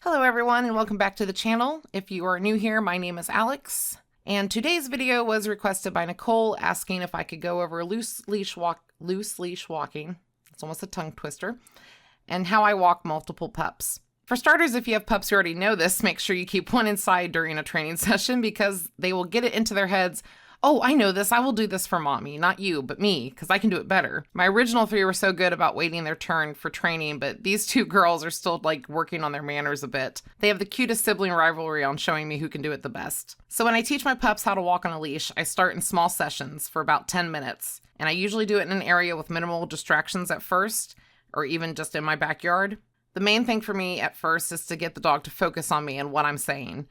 Hello everyone and welcome back to the channel. If you are new here, my name is Alex, and today's video was requested by Nicole asking if I could go over loose leash walking, it's almost a tongue twister, and how I walk multiple pups. For starters, if you have pups who already know this, make sure you keep one inside during a training session because they will get it into their heads, oh, I know this, I will do this for mommy, not you, but me, because I can do it better. My original three were so good about waiting their turn for training, but these two girls are still working on their manners a bit. They have the cutest sibling rivalry on showing me who can do it the best. So when I teach my pups how to walk on a leash, I start in small sessions for about 10 minutes, and I usually do it in an area with minimal distractions at first, or even just in my backyard. The main thing for me at first is to get the dog to focus on me and what I'm saying.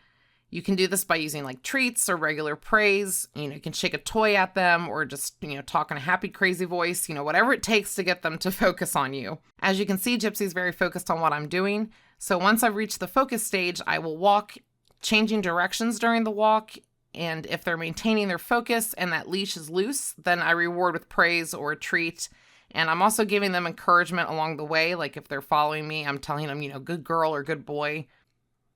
You can do this by using treats or regular praise. You can shake a toy at them or just, talk in a happy, crazy voice, whatever it takes to get them to focus on you. As you can see, Gypsy's very focused on what I'm doing. So once I've reached the focus stage, I will walk, changing directions during the walk. And if they're maintaining their focus and that leash is loose, then I reward with praise or a treat. And I'm also giving them encouragement along the way. Like if they're following me, I'm telling them, good girl or good boy.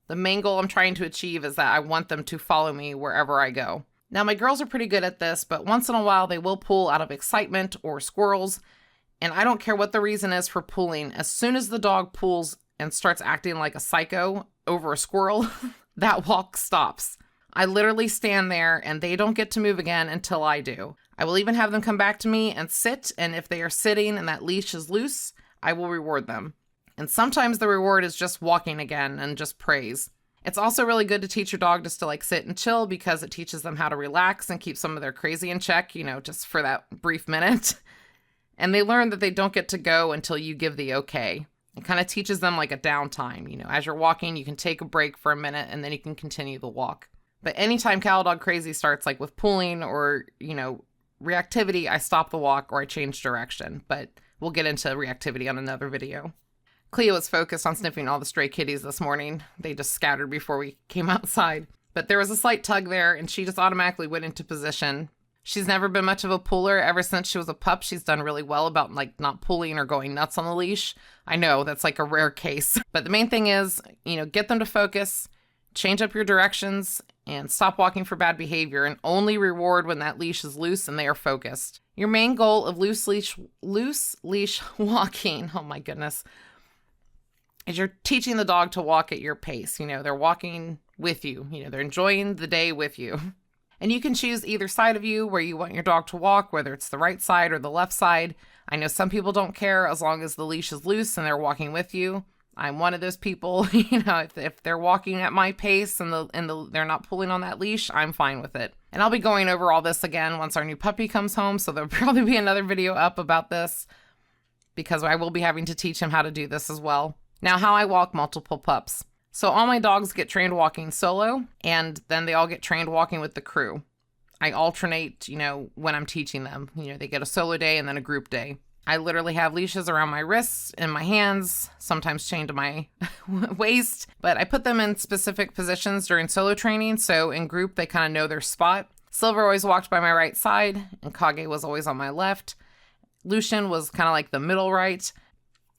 The main goal I'm trying to achieve is that I want them to follow me wherever I go. Now, my girls are pretty good at this, but once in a while they will pull out of excitement or squirrels, and I don't care what the reason is for pulling. As soon as the dog pulls and starts acting like a psycho over a squirrel, that walk stops. I literally stand there and they don't get to move again until I do. I will even have them come back to me and sit, and if they are sitting and that leash is loose, I will reward them. And sometimes the reward is just walking again and just praise. It's also really good to teach your dog just to sit and chill because it teaches them how to relax and keep some of their crazy in check, just for that brief minute. And they learn that they don't get to go until you give the okay. It kind of teaches them a downtime. As you're walking, you can take a break for a minute and then you can continue the walk. But anytime Cattle Dog Crazy starts with pulling or, reactivity, I stop the walk or I change direction. But we'll get into reactivity on another video. Cleo was focused on sniffing all the stray kitties this morning. They just scattered before we came outside. But there was a slight tug there, and she just automatically went into position. She's never been much of a puller. Ever since she was a pup, she's done really well about not pulling or going nuts on the leash. I know, that's a rare case. But the main thing is, get them to focus, change up your directions, and stop walking for bad behavior, and only reward when that leash is loose and they are focused. Your main goal of loose leash walking, oh my goodness, is you're teaching the dog to walk at your pace. They're walking with you. They're enjoying the day with you. And you can choose either side of you where you want your dog to walk, whether it's the right side or the left side. I know some people don't care as long as the leash is loose and they're walking with you. I'm one of those people. If they're walking at my pace and they're not pulling on that leash, I'm fine with it. And I'll be going over all this again once our new puppy comes home, so there'll probably be another video up about this because I will be having to teach him how to do this as well. Now, how I walk multiple pups. So all my dogs get trained walking solo, and then they all get trained walking with the crew. I alternate, when I'm teaching them. They get a solo day and then a group day. I literally have leashes around my wrists and my hands, sometimes chained to my waist, but I put them in specific positions during solo training, so in group they kind of know their spot. Silver always walked by my right side, and Kage was always on my left. Lucian was kind of the middle right.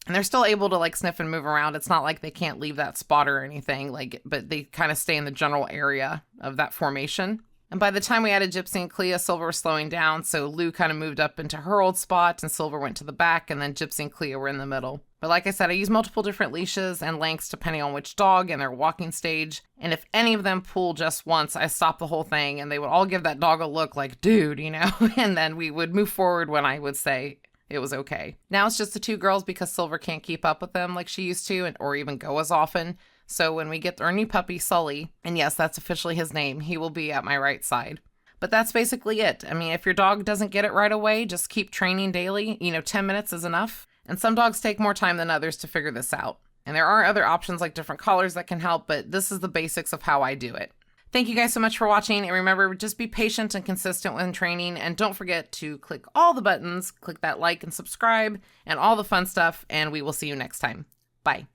And they're still able to sniff and move around. It's not like they can't leave that spot or anything, but they kind of stay in the general area of that formation. And by the time we added Gypsy and Clea, Silver was slowing down, so Lou kind of moved up into her old spot, and Silver went to the back, and then Gypsy and Clea were in the middle. But like I said, I use multiple different leashes and lengths depending on which dog and their walking stage. And if any of them pull just once, I stop the whole thing, and they would all give that dog a look like, dude, and then we would move forward when I would say it was okay. Now it's just the two girls because Silver can't keep up with them like she used to or even go as often. So when we get our new puppy, Sully, and yes, that's officially his name, he will be at my right side. But that's basically it. I mean, if your dog doesn't get it right away, just keep training daily. 10 minutes is enough. And some dogs take more time than others to figure this out. And there are other options like different collars that can help, but this is the basics of how I do it. Thank you guys so much for watching, and remember, just be patient and consistent when training, and don't forget to click all the buttons, click that like and subscribe, and all the fun stuff, and we will see you next time. Bye.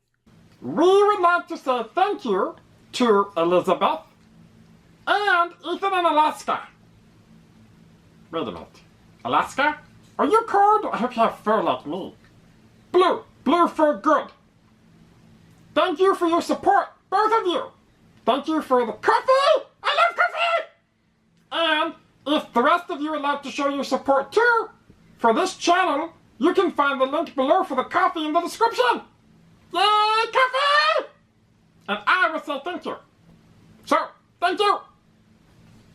We would like to say thank you to Elizabeth and Ethan in Alaska. Wait a minute. Alaska? Are you cold? I hope you have fur like me. Blue. Blue fur good. Thank you for your support, both of you. Thank you for the coffee. I love coffee. And if the rest of you would like to show your support too, for this channel, you can find the link below for the coffee in the description. Yay, coffee! And I will say thank you.